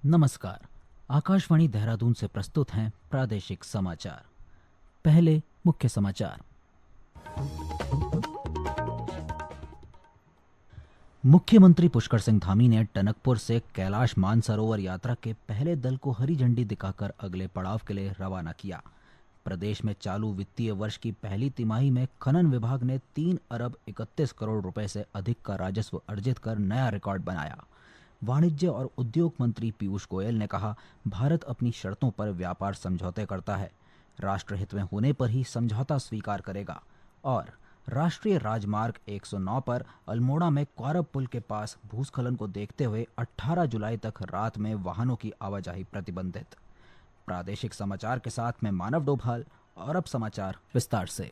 नमस्कार। आकाशवाणी देहरादून से प्रस्तुत हैं प्रादेशिक समाचार। पहले मुख्य समाचार। मुख्यमंत्री पुष्कर सिंह धामी ने टनकपुर से कैलाश मानसरोवर यात्रा के पहले दल को हरी झंडी दिखाकर अगले पड़ाव के लिए रवाना किया। प्रदेश में चालू वित्तीय वर्ष की पहली तिमाही में खनन विभाग ने 3 अरब 31 करोड़ रुपए से अधिक का राजस्व अर्जित कर नया रिकॉर्ड बनाया। वाणिज्य और उद्योग मंत्री पीयूष गोयल ने कहा, भारत अपनी शर्तों पर व्यापार समझौते करता है, राष्ट्रहित में होने पर ही समझौता स्वीकार करेगा। और राष्ट्रीय राजमार्ग 109 पर अल्मोड़ा में कौरव पुल के पास भूस्खलन को देखते हुए 18 जुलाई तक रात में वाहनों की आवाजाही प्रतिबंधित। प्रादेशिक समाचार के साथ मैं मानव डोभाल और अब समाचार विस्तार से।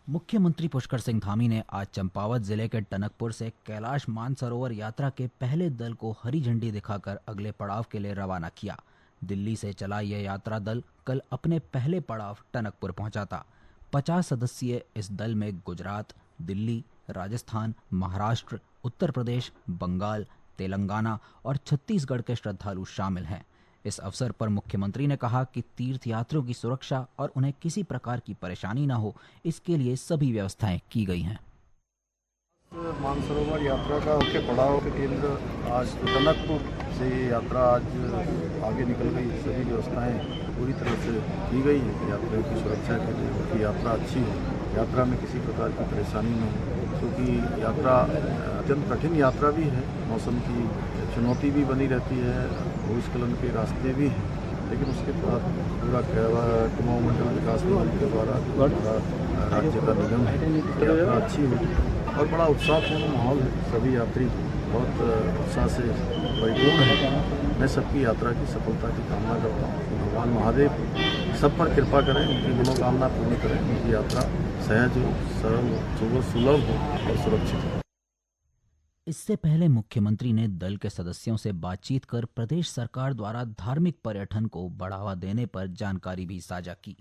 मुख्यमंत्री पुष्कर सिंह धामी ने आज चंपावत जिले के टनकपुर से कैलाश मानसरोवर यात्रा के पहले दल को हरी झंडी दिखाकर अगले पड़ाव के लिए रवाना किया। दिल्ली से चला यह यात्रा दल कल अपने पहले पड़ाव टनकपुर पहुंचा था। 50 सदस्यीय इस दल में गुजरात, दिल्ली, राजस्थान, महाराष्ट्र, उत्तर प्रदेश, बंगाल, तेलंगाना और छत्तीसगढ़ के श्रद्धालु शामिल हैं। इस अवसर पर मुख्यमंत्री ने कहा कि तीर्थयात्रियों की सुरक्षा और उन्हें किसी प्रकार की परेशानी न हो, इसके लिए सभी व्यवस्थाएं की गई हैं। मानसरोवर यात्रा का मुख्य पड़ाव के केंद्र आज टनकपुर से यात्रा आज आगे निकल गई। सभी व्यवस्थाएं पूरी तरह से की गई है कि यात्रियों की सुरक्षा के लिए उनकी यात्रा अच्छी हो, यात्रा में किसी प्रकार की परेशानी न हो, क्योंकि यात्रा अत्यंत कठिन यात्रा भी है। मौसम की चुनौती भी बनी रहती है, भूस्खलन के रास्ते भी हैं, लेकिन उसके बाद पूरा कुमाऊं मंडल विकास निगम के द्वारा राज्य का निगम है, यात्रा अच्छी हुई और बड़ा उत्साहपूर्ण माहौल है। सभी यात्री बहुत उत्साह से परिपूर्ण है। मैं सबकी यात्रा की सफलता की कामना करता हूँ। भगवान महादेव सब पर कृपा करें, उनकी मनोकामना पूर्ण करें, उनकी यात्रा सहज हो, सरल हो, सुलभ हो और सुरक्षित हो। इससे पहले मुख्यमंत्री ने दल के सदस्यों से बातचीत कर प्रदेश सरकार द्वारा धार्मिक पर्यटन को बढ़ावा देने पर जानकारी भी साझा की।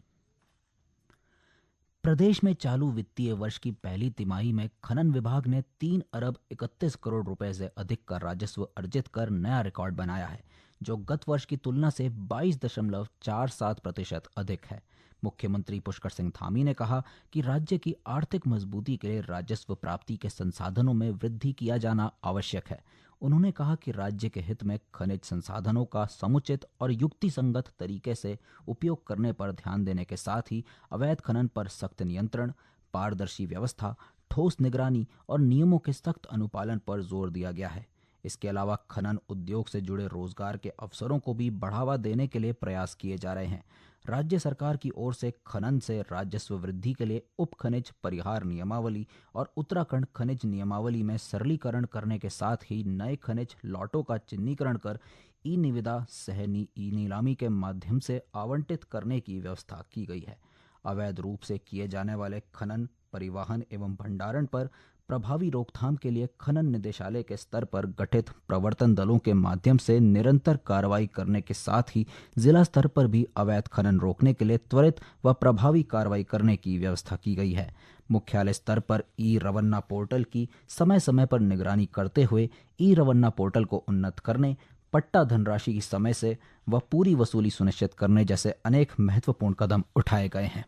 प्रदेश में चालू वित्तीय वर्ष की पहली तिमाही में खनन विभाग ने 3 अरब 31 करोड़ रुपए से अधिक का राजस्व अर्जित कर नया रिकॉर्ड बनाया है, जो गत वर्ष की तुलना से 22.47% अधिक है। मुख्यमंत्री पुष्कर सिंह धामी ने कहा कि राज्य की आर्थिक मजबूती के लिए राजस्व प्राप्ति के संसाधनों में वृद्धि किया जाना आवश्यक है। उन्होंने कहा कि राज्य के हित में खनिज संसाधनों का समुचित और युक्तिसंगत तरीके से उपयोग करने पर ध्यान देने के साथ ही अवैध खनन पर सख्त नियंत्रण, पारदर्शी व्यवस्था, ठोस निगरानी और नियमों के सख्त अनुपालन पर जोर दिया गया है। इसके अलावा खनन उद्योग से जुड़े रोजगार के अवसरों को भी बढ़ावा देने के लिए प्रयास किए जा रहे हैं। राज्य सरकार की ओर से खनन से राजस्व वृद्धि के लिए उप खनिज परिहार नियमावली और उत्तराखंड खनिज नियमावली में सरलीकरण करने के साथ ही नए खनिज लॉटों का चिन्हीकरण कर ई निविदा सह ई नीलामी के माध्यम से आवंटित करने की व्यवस्था की गई है। अवैध रूप से किए जाने वाले खनन, परिवहन एवं भंडारण पर प्रभावी रोकथाम के लिए खनन निदेशालय के स्तर पर गठित प्रवर्तन दलों के माध्यम से निरंतर कार्रवाई करने के साथ ही जिला स्तर पर भी अवैध खनन रोकने के लिए त्वरित व प्रभावी कार्रवाई करने की व्यवस्था की गई है। मुख्यालय स्तर पर ई रवन्ना पोर्टल की समय समय पर निगरानी करते हुए ई रवन्ना पोर्टल को उन्नत करने, पट्टा धनराशि की समय से व पूरी वसूली सुनिश्चित करने जैसे अनेक महत्वपूर्ण कदम उठाए गए हैं।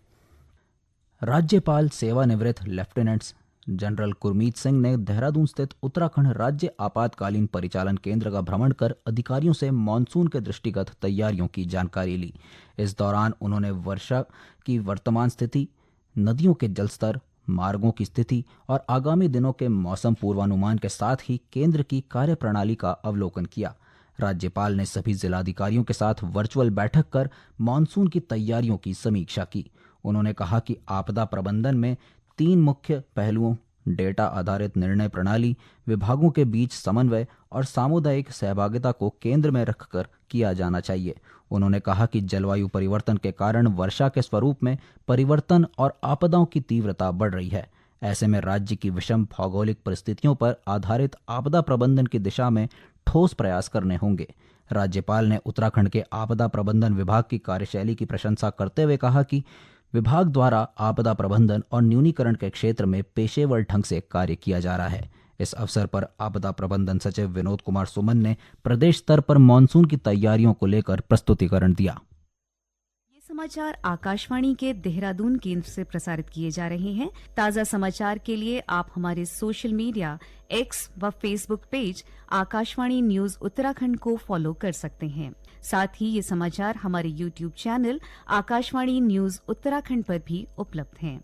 राज्यपाल सेवानिवृत्त लेफ्टिनेंट जनरल गुरमीत सिंह ने देहरादून स्थित उत्तराखंड राज्य आपातकालीन परिचालन केंद्र का भ्रमण कर अधिकारियों से मानसून के दृष्टिगत तैयारियों की जानकारी ली। इस दौरान उन्होंने वर्षा की वर्तमान स्थिति, नदियों के जलस्तर, मार्गों की स्थिति और आगामी दिनों के मौसम पूर्वानुमान के साथ ही केंद्र की कार्यप्रणाली का अवलोकन किया। राज्यपाल ने सभी जिलाधिकारियों के साथ वर्चुअल बैठक कर मानसून की तैयारियों की समीक्षा की। उन्होंने कहा कि आपदा प्रबंधन में 3 मुख्य पहलुओं, डेटा आधारित निर्णय प्रणाली, विभागों के बीच समन्वय और सामुदायिक सहभागिता को केंद्र में रखकर किया जाना चाहिए। उन्होंने कहा कि जलवायु परिवर्तन के कारण वर्षा के स्वरूप में परिवर्तन और आपदाओं की तीव्रता बढ़ रही है। ऐसे में राज्य की विषम भौगोलिक परिस्थितियों पर आधारित आपदा प्रबंधन की दिशा में ठोस प्रयास करने होंगे। राज्यपाल ने उत्तराखंड के आपदा प्रबंधन विभाग की कार्यशैली की प्रशंसा करते हुए कहा कि विभाग द्वारा आपदा प्रबंधन और न्यूनीकरण के क्षेत्र में पेशेवर ढंग से कार्य किया जा रहा है। इस अवसर पर आपदा प्रबंधन सचिव विनोद कुमार सुमन ने प्रदेश स्तर पर मानसून की तैयारियों को लेकर प्रस्तुतिकरण दिया। ये समाचार आकाशवाणी के देहरादून केंद्र से प्रसारित किए जा रहे हैं। ताज़ा समाचार के लिए आप हमारे सोशल मीडिया एक्स व Facebook page Akashvani news Uttarakhand को फॉलो कर सकते हैं। साथ ही ये समाचार हमारे YouTube channel Akashvani news Uttarakhand पर भी उपलब्ध हैं।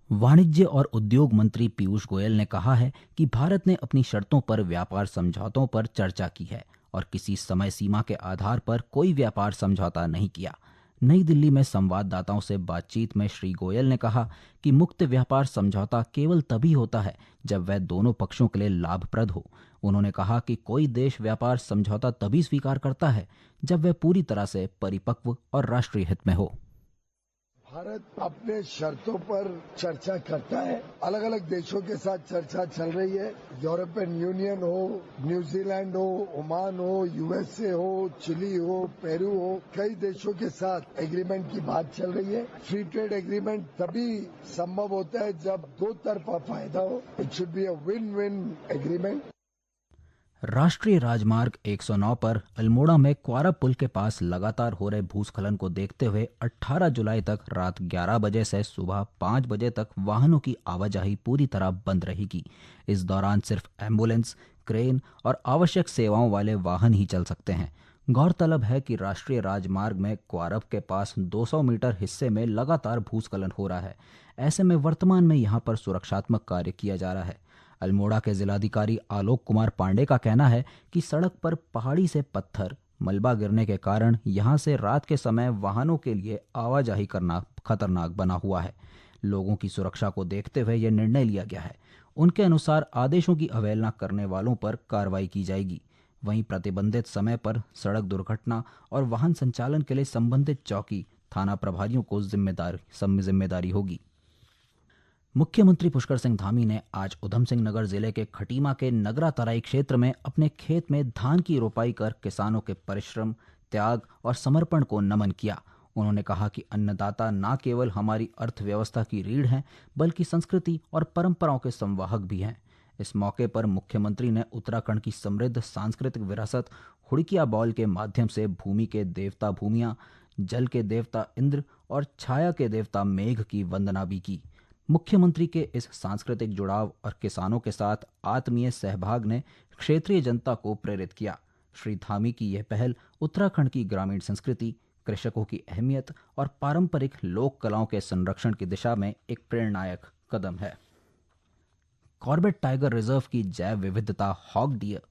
वाणिज्य और उद्योग मंत्री पीयूष गोयल ने कहा है कि भारत ने अपनी शर्तों पर व्यापार समझौतों पर चर्चा की है और किसी समय सीमा के आधार पर कोई व्यापार समझौता नहीं किया। नई दिल्ली में संवाददाताओं से बातचीत में श्री गोयल ने कहा कि मुक्त व्यापार समझौता केवल तभी होता है जब वह दोनों पक्षों के लिए लाभप्रद हो। उन्होंने कहा कि कोई देश व्यापार समझौता तभी स्वीकार करता है जब वह पूरी तरह से परिपक्व और राष्ट्रीय हित में हो। भारत अपने शर्तों पर चर्चा करता है। अलग अलग देशों के साथ चर्चा चल रही है। यूरोपियन यूनियन हो, न्यूजीलैंड हो, ओमान हो, यूएसए हो, चिली हो, पेरू हो, कई देशों के साथ एग्रीमेंट की बात चल रही है। फ्री ट्रेड एग्रीमेंट तभी संभव होता है जब दो तरफा फायदा हो। It should be a win win agreement. राष्ट्रीय राजमार्ग 109 पर अल्मोड़ा में क्वारा पुल के पास लगातार हो रहे भूस्खलन को देखते हुए 18 जुलाई तक रात 11 बजे से सुबह 5 बजे तक वाहनों की आवाजाही पूरी तरह बंद रहेगी। इस दौरान सिर्फ एम्बुलेंस, क्रेन और आवश्यक सेवाओं वाले वाहन ही चल सकते हैं। गौरतलब है कि राष्ट्रीय राजमार्ग में क्वारब के पास 200 मीटर हिस्से में लगातार भूस्खलन हो रहा है। ऐसे में वर्तमान में यहां पर सुरक्षात्मक कार्य किया जा रहा है। अल्मोड़ा के जिलाधिकारी आलोक कुमार पांडे का कहना है कि सड़क पर पहाड़ी से पत्थर, मलबा गिरने के कारण यहां से रात के समय वाहनों के लिए आवाजाही करना खतरनाक बना हुआ है। लोगों की सुरक्षा को देखते हुए यह निर्णय लिया गया है। उनके अनुसार आदेशों की अवहेलना करने वालों पर कार्रवाई की जाएगी। वहीं प्रतिबंधित समय पर सड़क दुर्घटना और वाहन संचालन के लिए संबंधित चौकी, थाना प्रभारियों को जिम्मेदारी होगी। मुख्यमंत्री पुष्कर सिंह धामी ने आज उधम सिंह नगर जिले के खटीमा के नगरा तराई क्षेत्र में अपने खेत में धान की रोपाई कर किसानों के परिश्रम, त्याग और समर्पण को नमन किया। उन्होंने कहा कि अन्नदाता न केवल हमारी अर्थव्यवस्था की रीढ़ हैं, बल्कि संस्कृति और परंपराओं के संवाहक भी हैं। इस मौके पर मुख्यमंत्री ने उत्तराखंड की समृद्ध सांस्कृतिक विरासत हुड़किया बॉल के माध्यम से भूमि के देवता भूमिया, जल के देवता इंद्र और छाया के देवता मेघ की वंदना भी की। मुख्यमंत्री के इस सांस्कृतिक जुड़ाव और किसानों के साथ आत्मीय सहभाग ने क्षेत्रीय जनता को प्रेरित किया। श्री धामी की यह पहल उत्तराखंड की ग्रामीण संस्कृति, कृषकों की अहमियत और पारंपरिक लोक कलाओं के संरक्षण की दिशा में एक प्रेरणादायक कदम है। कॉर्बेट टाइगर रिजर्व की जैव विविधता हॉग डियर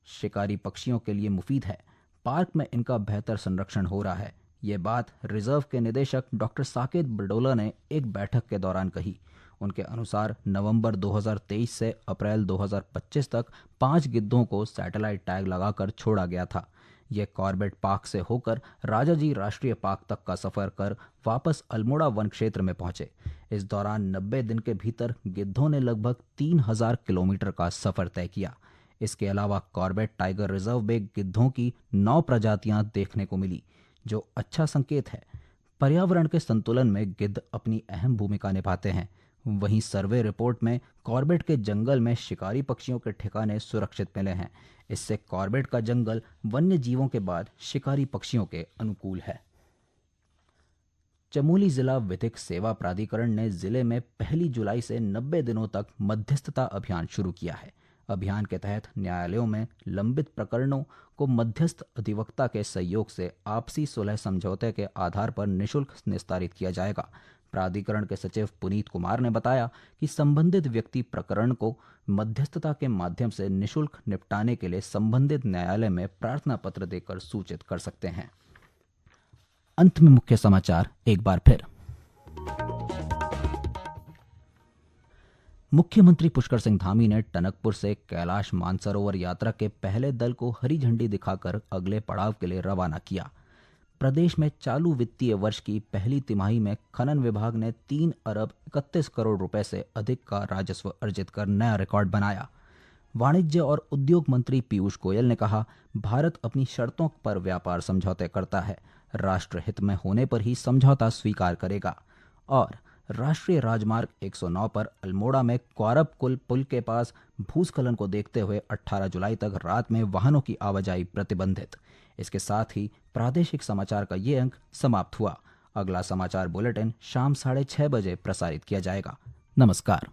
शिकारी पक्षियों के लिए मुफीद है। पार्क में इनका बेहतर संरक्षण हो रहा है। ये बात रिजर्व के निदेशक डॉक्टर साकेत बडोला ने एक बैठक के दौरान कही। उनके अनुसार नवंबर 2023 से अप्रैल 2025 तक 5 गिद्धों को सैटेलाइट टैग लगाकर छोड़ा गया था। यह कॉर्बेट पार्क से होकर राजाजी राष्ट्रीय पार्क तक का सफर कर वापस अल्मोड़ा वन क्षेत्र में पहुंचे। इस दौरान 90 दिन के भीतर गिद्धों ने लगभग 3000 किलोमीटर का सफर तय किया। इसके अलावा कॉर्बेट टाइगर रिजर्व में गिद्धों की 9 प्रजातियां देखने को मिली, जो अच्छा संकेत है। पर्यावरण के संतुलन में गिद्ध अपनी अहम भूमिका निभाते हैं। वहीं सर्वे रिपोर्ट में कॉर्बेट के जंगल में शिकारी पक्षियों के ठिकाने सुरक्षित मिले हैं। इससे कॉर्बेट का जंगल वन्य जीवों के बाद शिकारी पक्षियों के अनुकूल है। चमोली जिला विधिक सेवा प्राधिकरण ने जिले में 1 जुलाई से 90 दिनों तक मध्यस्थता अभियान शुरू किया है। अभियान के तहत न्यायालयों में लंबित प्रकरणों को मध्यस्थ अधिवक्ता के सहयोग से आपसी सुलह समझौते के आधार पर निःशुल्क निस्तारित किया जाएगा। प्राधिकरण के सचिव पुनीत कुमार ने बताया कि संबंधित व्यक्ति प्रकरण को मध्यस्थता के माध्यम से निःशुल्क निपटाने के लिए संबंधित न्यायालय में प्रार्थना पत्र देकर सूचित कर सकते हैं। अंत में मुख्य समाचार एक बार फिर। मुख्यमंत्री पुष्कर सिंह धामी ने टनकपुर से कैलाश मानसरोवर यात्रा के पहले दल को हरी झंडी दिखाकर अगले पड़ाव के लिए रवाना किया। प्रदेश में चालू वित्तीय वर्ष की पहली तिमाही में खनन विभाग ने 3 अरब 31 करोड़ रुपए से अधिक का राजस्व अर्जित कर नया रिकॉर्ड बनाया। वाणिज्य और उद्योग मंत्री पीयूष गोयल ने कहा, भारत अपनी शर्तों पर व्यापार समझौते करता है, राष्ट्र हित में होने पर ही समझौता स्वीकार करेगा। और राष्ट्रीय राजमार्ग 109 पर अल्मोड़ा में कौरब कुल पुल के पास भूस्खलन को देखते हुए 18 जुलाई तक रात में वाहनों की आवाजाही प्रतिबंधित। इसके साथ ही प्रादेशिक समाचार का ये अंक समाप्त हुआ। अगला समाचार बुलेटिन शाम 6:30 बजे प्रसारित किया जाएगा। नमस्कार।